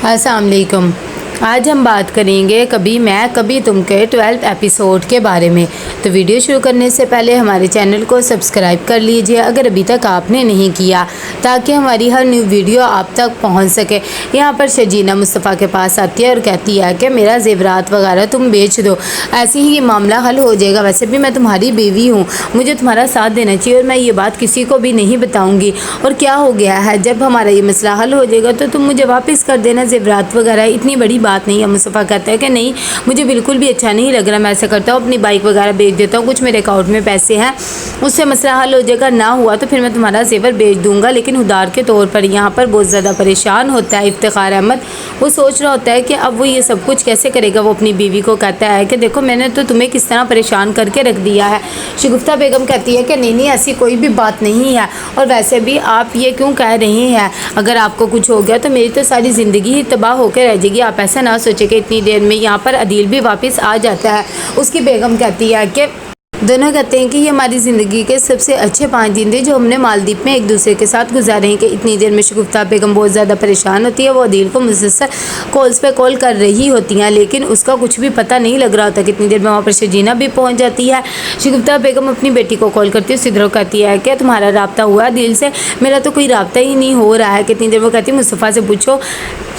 अस्सलाम वालेकुम। आज हम बात करेंगे कभी मैं कभी तुम के 12th एपिसोड के बारे में। तो वीडियो शुरू करने से पहले हमारे चैनल को सब्सक्राइब कर लीजिए अगर अभी तक आपने नहीं किया, ताकि हमारी हर न्यू वीडियो आप तक पहुंच सके। यहाँ पर शर्जीना मुस्तफ़ा के पास आती है और कहती है कि मेरा ज़ेवरात वगैरह तुम बेच दो, ऐसे ही ये मामला हल हो जाएगा। वैसे भी मैं तुम्हारी बीवी हूँ, मुझे तुम्हारा साथ देना चाहिए और मैं ये बात किसी को भी नहीं बताऊँगी। और क्या हो गया है, जब हमारा ये मसला हल हो जाएगा तो तुम मुझे वापस कर देना ज़ेवरात वगैरह, इतनी बड़ी बात नहीं है। मुस्तफ़ा कहता है कि नहीं, मुझे बिल्कुल भी अच्छा नहीं लग रहा, मैं ऐसा करता हूँ अपनी बाइक वगैरह बेच देता हूँ, कुछ मेरे अकाउंट में पैसे हैं, उससे मसला हल हो जाएगा। ना हुआ तो फिर मैं तुम्हारा ज़ेवर बेच दूंगा, लेकिन उधार के तौर पर। यहाँ पर बहुत ज़्यादा परेशान होता है इफ्तिखार अहमद। वो सोच रहा होता है कि अब वो ये सब कुछ कैसे करेगा। वो अपनी बीवी को कहता है कि देखो मैंने तो तुम्हें किस तरह परेशान करके रख दिया है। शगुफ्ता बेगम कहती है कि नहीं ऐसी कोई भी बात नहीं है, और वैसे भी आप ये क्यों कह रही हैं, अगर आपको कुछ हो गया तो मेरी तो सारी ज़िंदगी ही तबाह होकर रह जाएगी। आप ऐसा ना सोचे कि इतनी देर में। यहाँ पर अदील भी वापस आ जाता है। उसकी बेगम कहती है कि दोनों कहते हैं कि ये हमारी ज़िंदगी के सबसे अच्छे 5 दिन थे जो हमने मालदीव में एक दूसरे के साथ गुजारे हैं। कि इतनी देर में शगुफ्ता बेगम बहुत ज़्यादा परेशान होती है। वो अदील को मुसलसल कॉल्स पे कॉल कर रही होती हैं, लेकिन उसका कुछ भी पता नहीं लग रहा होता। कितनी देर में वहाँ पर शर्जीना भी पहुँच जाती है। शगुफ्ता बेगम अपनी बेटी को कॉल करती है, सिद्धरो कहती है कि तुम्हारा रब्ता हुआ अदील से? मेरा तो कोई रब्ता ही नहीं हो रहा है। कितनी देर में कहती है मुस्तफ़ा से पूछो।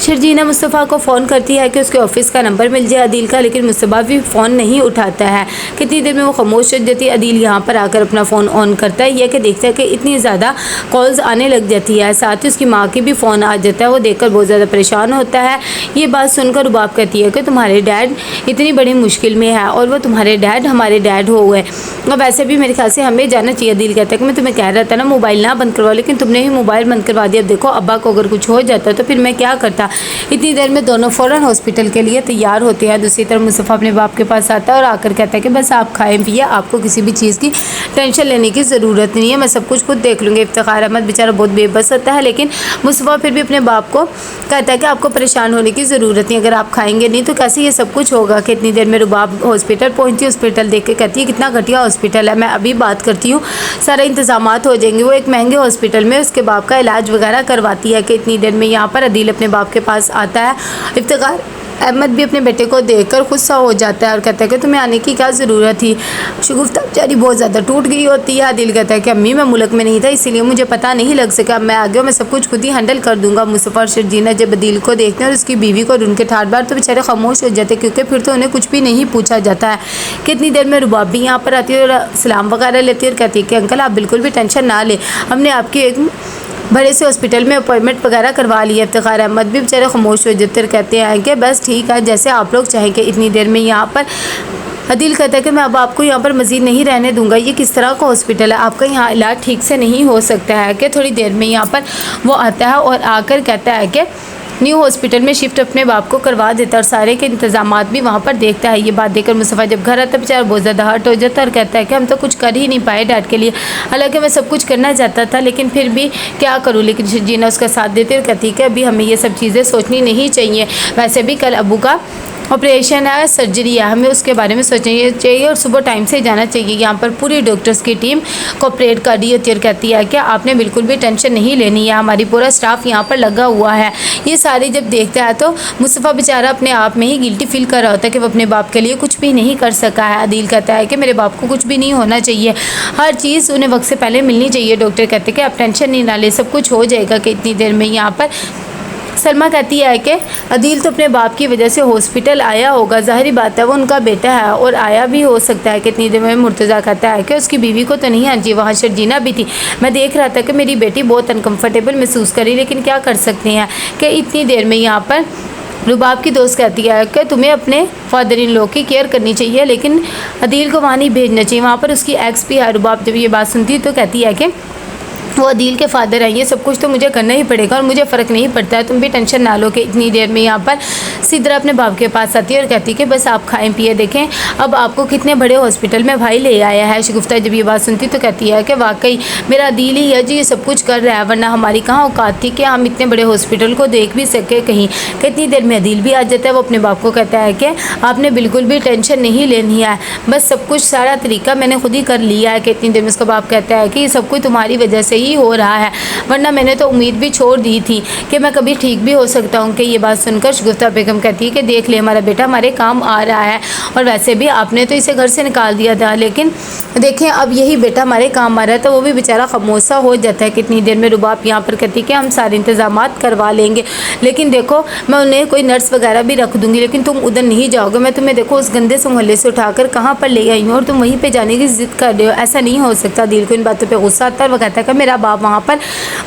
शर्जीना मुस्तफ़ा को फ़ोन करती है कि उसके ऑफिस का नंबर मिल जाए अदील का, लेकिन मुस्तफ़ा भी फ़ोन नहीं उठाता है। कितनी देर में वो खामोश हो जाती है। अदील यहाँ पर आकर अपना फ़ोन ऑन करता है, यह कि देखता है कि इतनी ज़्यादा कॉल्स आने लग जाती है। साथ ही उसकी माँ की भी फ़ोन आ जाता है। वो देखकर बहुत ज़्यादा परेशान होता है। ये बात सुनकर रुबाब कहती है कि तुम्हारे डैड इतनी बड़ी मुश्किल में है, और वो तुम्हारे डैड हमारे डैड हो गए, और वैसे भी मेरे ख्याल से हमें जाना चाहिए। अदील कहता है कि मैं तुम्हें कह रहा था ना मोबाइल ना बंद करवाओ, लेकिन तुमने ही मोबाइल बंद करवा दिया। अब देखो अब्बा को अगर कुछ हो जाता तो फिर मैं क्या करता। इतनी देर में दोनों फ़ौरन हॉस्पिटल के लिए तैयार होते हैं। दूसरी तरफ मुस्तफ़ा अपने बाप के पास आता है और आकर कहता है कि बस आप खाएं पिए, आपको किसी भी चीज़ की टेंशन लेने की ज़रूरत नहीं है, मैं सब कुछ खुद देख लूँगी। इफ्तिखार अहमद बेचारा बहुत बेबस होता है, लेकिन मुस्तफ़ा फिर भी अपने बाप को कहता है कि आपको परेशान होने की ज़रूरत नहीं, अगर आप खाएंगे नहीं तो कैसे ये सब कुछ होगा। कि इतनी देर में रुबाब हॉस्पिटल पहुँचती है। हॉस्पिटल देख के कहती है कितना घटिया हॉस्पिटल है, मैं अभी बात करती हूँ, सारे इंतजाम हो जाएंगे। वो एक महंगे हॉस्पिटल में उसके बाप का इलाज वगैरह करवाती है। कि इतनी देर में यहाँ पर अदील अपने बाप के पास आता है। इफ्तिखार अहमद भी अपने बेटे को देखकर गुस्सा हो जाता है और कहता है कि तुम्हें आने की क्या ज़रूरत थी। शगुफ्ता बेचारी बहुत ज़्यादा टूट गई होती है। अदील कहता है कि अम्मी मैं मुल्क में नहीं था, इसीलिए मुझे पता नहीं लग सका, मैं आ गया, मैं सब कुछ खुद ही हैंडल कर दूंगा। मुस्तफ़ा और शर्जीना जब अदील को देखते हैं और उसकी बीवी को उनके ठाट बार, तो बेचारे खामोश हो जाते हैं, क्योंकि फिर तो उन्हें कुछ भी नहीं पूछा जाता है। कितनी देर में रुबाब भी यहाँ पर आती है और सलाम वगैरह लेती है और कहती है कि अंकल आप बिल्कुल भी टेंशन ना ले, हमने आपकी एक बड़े से हॉस्पिटल में अपॉइंटमेंट वगैरह करवा लिया। इफ्तिखार अहमद भी बेचारे खामोश हो जाते कहते हैं कि बस ठीक है, जैसे आप लोग चाहें। कि इतनी देर में यहाँ पर अदील कहता है कि मैं अब आपको यहाँ पर मज़ीद नहीं रहने दूंगा, ये किस तरह का हॉस्पिटल है, आपका यहाँ इलाज ठीक से नहीं हो सकता है। कि थोड़ी देर में यहाँ पर वो आता है और आकर कहता है कि न्यू हॉस्पिटल में शिफ्ट अपने बाप को करवा देता और सारे के इंतजामात भी वहाँ पर देखता है। ये बात देखकर मुस्तफ़ा जब घर आता है बेचारा बहुत ज़्यादा हर्ट हो जाता है और कहता है कि हम तो कुछ कर ही नहीं पाए डैड के लिए, हालांकि मैं सब कुछ करना चाहता था, लेकिन फिर भी क्या करूँ। लेकिन शर्जीना उसका साथ देते और कहती है कि अभी हमें ये सब चीज़ें सोचनी नहीं चाहिए, वैसे भी कल अबू का ऑपरेशन है, सर्जरी है, हमें उसके बारे में सोचना चाहिए और सुबह टाइम से जाना चाहिए। यहाँ पर पूरी डॉक्टर्स की टीम कोऑपरेट कर रही होती है और कहती है कि आपने बिल्कुल भी टेंशन नहीं लेनी है, हमारी पूरा स्टाफ यहाँ पर लगा हुआ है। ये सारे जब देखता है तो मुस्तफ़ा बेचारा अपने आप में ही गिल्टी फील कर रहा होता है कि वो अपने बाप के लिए कुछ भी नहीं कर सका है। अदील कहता है कि मेरे बाप को कुछ भी नहीं होना चाहिए, हर चीज़ उन्हें वक्त से पहले मिलनी चाहिए। डॉक्टर कहते हैं कि आप टेंशन नहीं ना ले, सब कुछ हो जाएगा। कि इतनी देर में यहाँ पर सलमा कहती है कि अदील तो अपने बाप की वजह से हॉस्पिटल आया होगा, ज़ाहिरी बात है वो उनका बेटा है और आया भी हो सकता है। कि इतनी देर में मुर्तज़ा कहता है कि उसकी बीवी को तो नहीं आती, वहाँ शर्जीना भी थी, मैं देख रहा था कि मेरी बेटी बहुत अनकम्फर्टेबल महसूस करी, लेकिन क्या कर सकते हैं। कि इतनी देर में यहाँ पर रुबाब की दोस्त कहती है कि तुम्हें अपने फादर इन लॉ की केयर करनी चाहिए, लेकिन अदील को वहाँ नहीं भेजना चाहिए, वहाँ पर उसकी एक्स भी है। रुबाब जब ये बात सुनती है तो कहती है कि वो अदील के फादर हैं, ये सब कुछ तो मुझे करना ही पड़ेगा और मुझे फ़र्क नहीं पड़ता है, तुम भी टेंशन ना लो। कि इतनी देर में यहाँ पर सिद्रा अपने बाप के पास आती है और कहती है कि बस आप खाएं पिए देखें, अब आपको कितने बड़े हॉस्पिटल में भाई ले आया है। शगुफ्ता जब ये बात सुनती तो कहती है कि वाकई मेरा अदील ही है जी ये सब कुछ कर रहा है, वरना हमारी कहाँ औकात थी कि हम इतने बड़े हॉस्पिटल को देख भी सके कहीं। कि इतनी देर में अदील भी आ जाता है। वो अपने बाप को कहता है कि आपने बिल्कुल भी टेंशन नहीं लेनी है, बस सब कुछ सारा तरीका मैंने खुद ही कर लिया है। कि इतनी देर में उसका बाप कहता है कि ये सब कुछ तुम्हारी वजह से यही हो रहा है, वरना मैंने तो उम्मीद भी छोड़ दी थी कि मैं कभी ठीक भी हो सकता हूँ। कि ये बात सुनकर शगुफ्ता बेगम कहती है कि देख ले, हमारा बेटा हमारे काम आ रहा है, और वैसे भी आपने तो इसे घर से निकाल दिया था, लेकिन देखें अब यही बेटा हमारे काम आ रहा है। तो वो भी बेचारा खामोशा हो जाता है। कितनी देर में रुबाब यहाँ पर कहती है कि हम सारे इंतजामात करवा लेंगे, लेकिन देखो मैं उन्हें कोई नर्स वगैरह भी रख दूंगी, लेकिन तुम उधर नहीं जाओगे। मैं तुम्हें देखो उस गंदे से मोहल्ले से उठाकर कहाँ पर ले आई हूँ और तुम वहीं पे जाने की जिद कर रहे हो। ऐसा नहीं हो सकता। दिल को इन बातों पे गुस्सा आता है और वो कहता है कि मेरा बाप वहाँ पर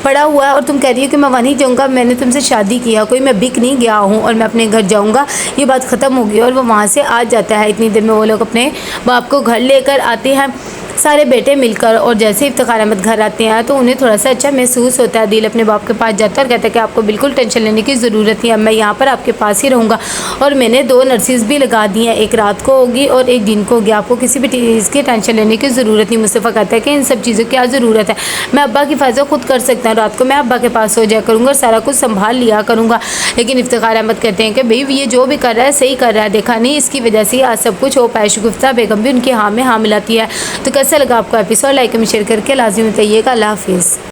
पड़ा हुआ है और तुम कह रही हो कि मैं वहाँ नहीं जाऊँगा, मैंने तुमसे शादी किया, कोई मैं बिक नहीं गया हूँ और मैं अपने घर जाऊँगा, ये बात ख़त्म होगी। और वो वहाँ से आ जाता है। इतनी देर में वो लोग अपने बाप को घर लेकर आते हैं, सारे बेटे मिलकर। और जैसे इफ्तिखार अहमद घर आते हैं तो उन्हें थोड़ा सा अच्छा महसूस होता है। दिल अपने बाप के पास जाता है और कहता है कि आपको बिल्कुल टेंशन लेने की ज़रूरत नहीं है, मैं यहाँ पर आपके पास ही रहूँगा और मैंने 2 नर्सेज भी लगा दी हैं, एक रात को होगी और एक दिन को होगी, आपको किसी भी चीज़ की टेंशन लेने की ज़रूरत नहीं। मुस्तफ़ा कहता है कि इन सब चीज़ों की क्या ज़रूरत है, मैं अब्बा की हिफाजत खुद कर सकता हूँ, रात को मैं अब्बा के पास हो जाया करूँगा और सारा कुछ संभाल लिया करूँगा। लेकिन इफ्तिखार अहमद कहते हैं कि भाई ये जो भी कर रहा है सही कर रहा है, देखा नहीं इसकी वजह से आज सब कुछ हो पाया। शगुफ्ता बेगम भी उनकी हाँ में हाँ मिलाती है। तो कैसा लगा आपको एपिसोड? लाइक में शेयर करके लाजमी बताइएगा। अल्लाह हाफिज़।